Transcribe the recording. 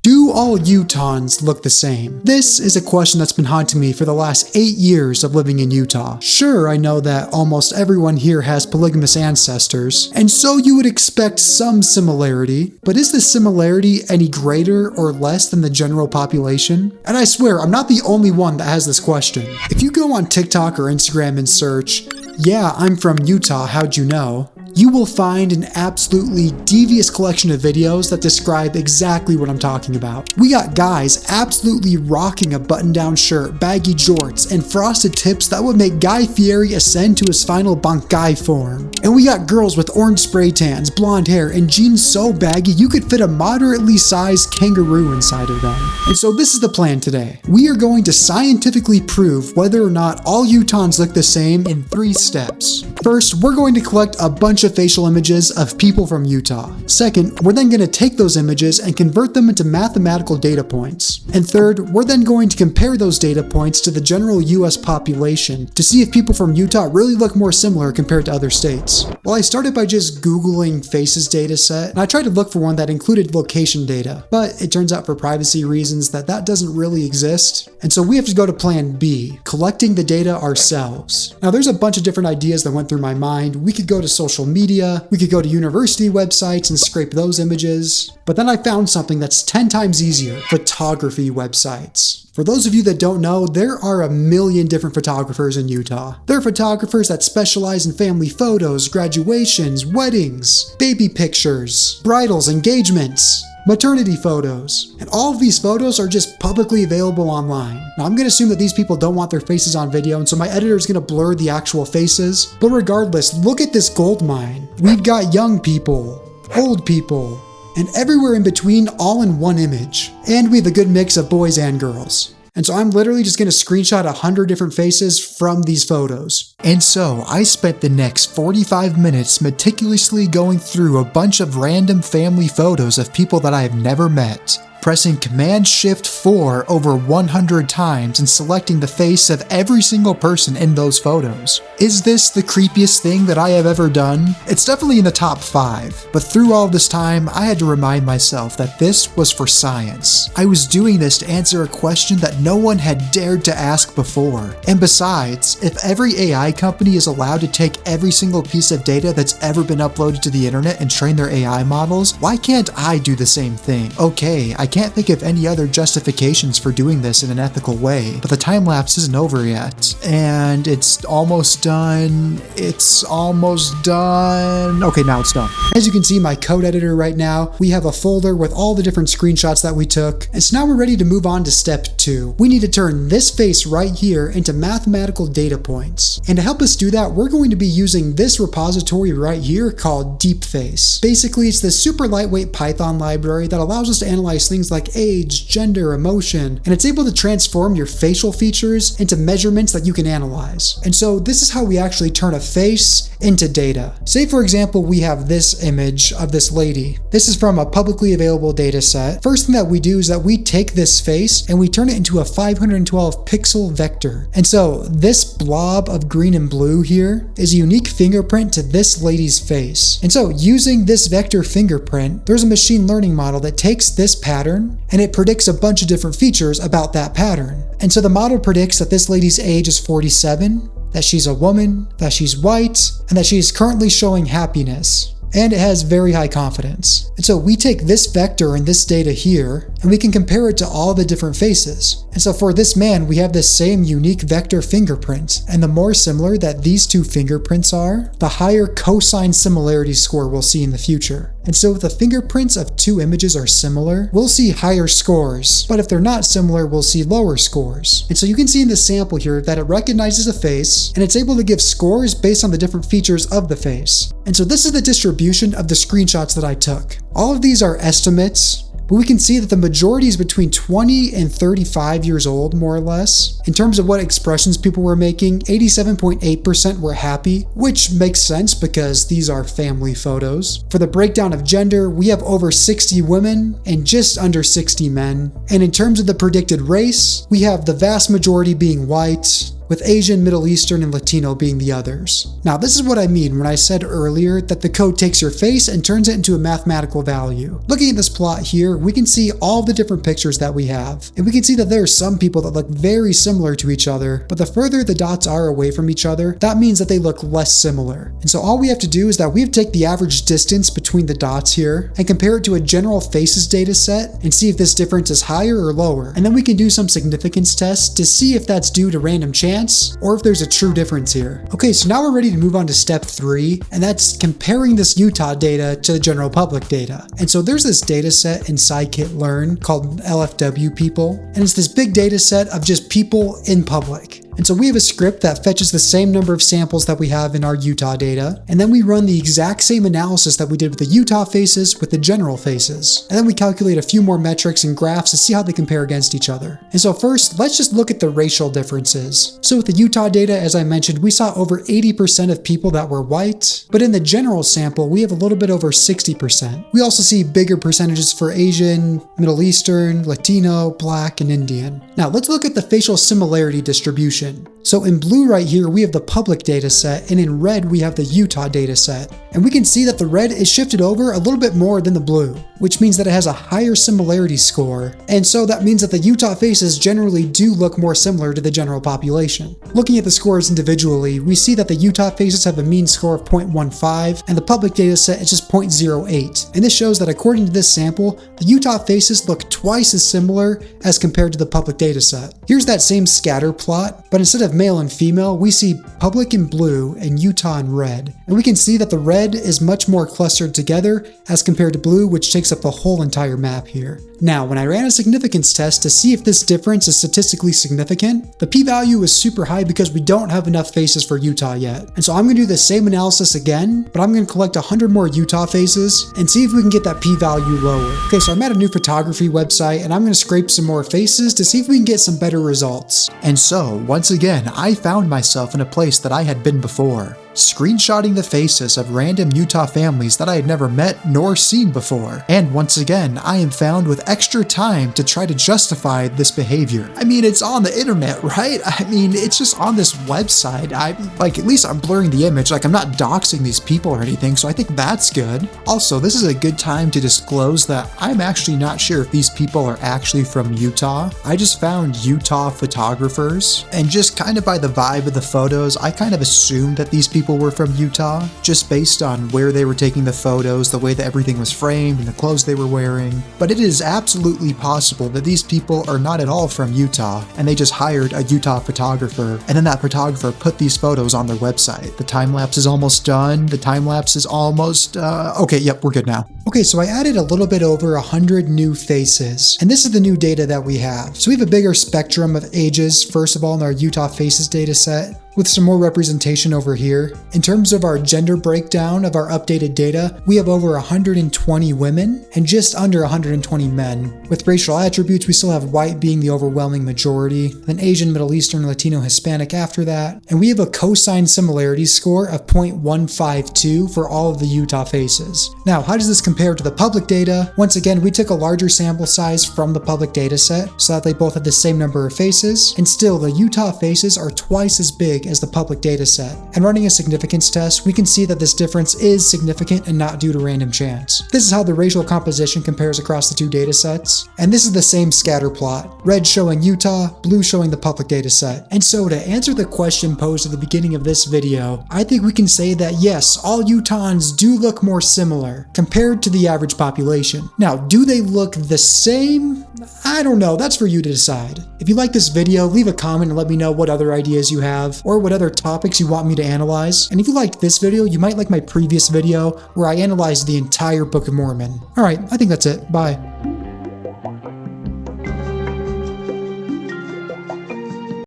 Do all Utahns look the same? This is a question that's been haunting me for the last 8 years of living in Utah. Sure, I know that almost everyone here has polygamous ancestors, and so you would expect some similarity, but is the similarity any greater or less than the general population? And I swear, I'm not the only one that has this question. If you go on TikTok or Instagram and search, "Yeah, I'm from Utah, how'd you know?" you will find an absolutely devious collection of videos that describe exactly what I'm talking about. We got guys absolutely rocking a button-down shirt, baggy jorts, and frosted tips that would make Guy Fieri ascend to his final Bankai form. And we got girls with orange spray tans, blonde hair, and jeans so baggy you could fit a moderately sized kangaroo inside of them. And so this is the plan today. We are going to scientifically prove whether or not all Utahns look the same in 3 steps. First, we're going to collect a bunch of facial images of people from Utah. Second, we're then going to take those images and convert them into mathematical data points. And third, we're then going to compare those data points to the general US population to see if people from Utah really look more similar compared to other states. Well, I started by just Googling faces dataset, and I tried to look for one that included location data, but it turns out for privacy reasons that doesn't really exist. And so we have to go to plan B, collecting the data ourselves. Now there's a bunch of different ideas that went through my mind. We could go to social media, we could go to university websites and scrape those images. But then I found something that's 10 times easier: photography websites. For those of you that don't know, there are a million different photographers in Utah. There are photographers that specialize in family photos, graduations, weddings, baby pictures, bridals, engagements, maternity photos, and all of these photos are just publicly available online. Now I'm going to assume that these people don't want their faces on video, and so my editor is going to blur the actual faces, but regardless, look at this gold mine. We've got young people, old people, and everywhere in between, all in one image. And we have a good mix of boys and girls. And so I'm literally just going to screenshot 100 different faces from these photos. And so I spent the next 45 minutes meticulously going through a bunch of random family photos of people that I have never met, pressing Command-Shift-4 over 100 times and selecting the face of every single person in those photos. Is this the creepiest thing that I have ever done? It's definitely in the top 5, but through all this time, I had to remind myself that this was for science. I was doing this to answer a question that no one had dared to ask before. And besides, if every AI company is allowed to take every single piece of data that's ever been uploaded to the internet and train their AI models, why can't I do the same thing? Okay, I can't think of any other justifications for doing this in an ethical way, but the time lapse isn't over yet. And it's almost done. It's almost done. Okay, now it's done. As you can see, my code editor right now, we have a folder with all the different screenshots that we took. And so now we're ready to move on to step 2. We need to turn this face right here into mathematical data points. And to help us do that, we're going to be using this repository right here called DeepFace. Basically, it's this super lightweight Python library that allows us to analyze things like age, gender, emotion, and it's able to transform your facial features into measurements that you can analyze. And so this is how we actually turn a face into data. Say for example, we have this image of this lady. This is from a publicly available data set. First thing that we do is that we take this face and we turn it into a 512 pixel vector. And so this blob of green and blue here is a unique fingerprint to this lady's face. And so using this vector fingerprint, there's a machine learning model that takes this pattern and it predicts a bunch of different features about that pattern. And so the model predicts that this lady's age is 47, that she's a woman, that she's white, and that she is currently showing happiness. And it has very high confidence. And so we take this vector and this data here, and we can compare it to all the different faces. And so for this man, we have this same unique vector fingerprint. And the more similar that these two fingerprints are, the higher cosine similarity score we'll see in the future. And so if the fingerprints of 2 images are similar, we'll see higher scores. But if they're not similar, we'll see lower scores. And so you can see in this sample here that it recognizes a face, and it's able to give scores based on the different features of the face. And so this is the distribution of the screenshots that I took. All of these are estimates, but we can see that the majority is between 20 and 35 years old, more or less. In terms of what expressions people were making, 87.8% were happy, which makes sense because these are family photos. For the breakdown of gender, we have over 60 women and just under 60 men. And in terms of the predicted race, we have the vast majority being white, with Asian, Middle Eastern, and Latino being the others. Now, this is what I mean when I said earlier that the code takes your face and turns it into a mathematical value. Looking at this plot here, we can see all the different pictures that we have, and we can see that there are some people that look very similar to each other, but the further the dots are away from each other, that means that they look less similar. And so all we have to do is that we have to take the average distance between the dots here and compare it to a general faces data set and see if this difference is higher or lower. And then we can do some significance tests to see if that's due to random chance or if there's a true difference here. Okay, so now we're ready to move on to step 3, and that's comparing this Utah data to the general public data. And so there's this data set in scikit-learn called LFW people, and it's this big data set of just people in public. And so we have a script that fetches the same number of samples that we have in our Utah data, and then we run the exact same analysis that we did with the Utah faces with the general faces. And then we calculate a few more metrics and graphs to see how they compare against each other. And so first, let's just look at the racial differences. So with the Utah data, as I mentioned, we saw over 80% of people that were white, but in the general sample, we have a little bit over 60%. We also see bigger percentages for Asian, Middle Eastern, Latino, Black, and Indian. Now let's look at the facial similarity distribution. So in blue right here, we have the public data set, and in red, we have the Utah data set. And we can see that the red is shifted over a little bit more than the blue, which means that it has a higher similarity score. And so that means that the Utah faces generally do look more similar to the general population. Looking at the scores individually, we see that the Utah faces have a mean score of 0.15, and the public data set is just 0.08. And this shows that according to this sample, the Utah faces look twice as similar as compared to the public data set. Here's that same scatter plot, but instead of male and female, we see public in blue and Utah in red. And we can see that the red is much more clustered together as compared to blue, which takes up the whole entire map here. Now, when I ran a significance test to see if this difference is statistically significant, the p-value is super high because we don't have enough faces for Utah yet. And so I'm going to do the same analysis again, but I'm going to collect 100 more Utah faces and see if we can get that p-value lower. Okay, so I'm at a new photography website and I'm going to scrape some more faces to see if we can get some better results. And so, once again, I found myself in a place that I had been before, screenshotting the faces of random Utah families that I had never met nor seen before. And once again, I am found with extra time to try to justify this behavior. I mean, it's on the internet, right? I mean, it's just on this website. At least I'm blurring the image, I'm not doxing these people or anything, so I think that's good. Also, this is a good time to disclose that I'm actually not sure if these people are actually from Utah. I just found Utah photographers, and just kind of by the vibe of the photos, I kind of assumed that these people were from Utah, just based on where they were taking the photos, the way that everything was framed, and the clothes they were wearing. But it is absolutely possible that these people are not at all from Utah, and they just hired a Utah photographer, and then that photographer put these photos on their website. The time-lapse is almost done. The time-lapse is almost, okay, yep, we're good now. Okay, so I added a little bit over 100 new faces, and this is the new data that we have. So we have a bigger spectrum of ages, first of all, in our Utah faces data set, with some more representation over here. In terms of our gender breakdown of our updated data, we have over 120 women and just under 120 men. With racial attributes, we still have white being the overwhelming majority, then Asian, Middle Eastern, Latino, Hispanic after that, and we have a cosine similarity score of 0.152 for all of the Utah faces. Now, how does this compare to the public data? Once again, we took a larger sample size from the public data set so that they both have the same number of faces, and still the Utah faces are twice as big as the public data set. And running a significance test, we can see that this difference is significant and not due to random chance. This is how the racial composition compares across the two data sets. And this is the same scatter plot, red showing Utah, blue showing the public data set. And so to answer the question posed at the beginning of this video, I think we can say that yes, all Utahns do look more similar compared to the average population. Now, do they look the same? I don't know, that's for you to decide. If you like this video, leave a comment and let me know what other ideas you have, or what other topics you want me to analyze. And if you liked this video, you might like my previous video where I analyzed the entire Book of Mormon. Alright, I think that's it. Bye.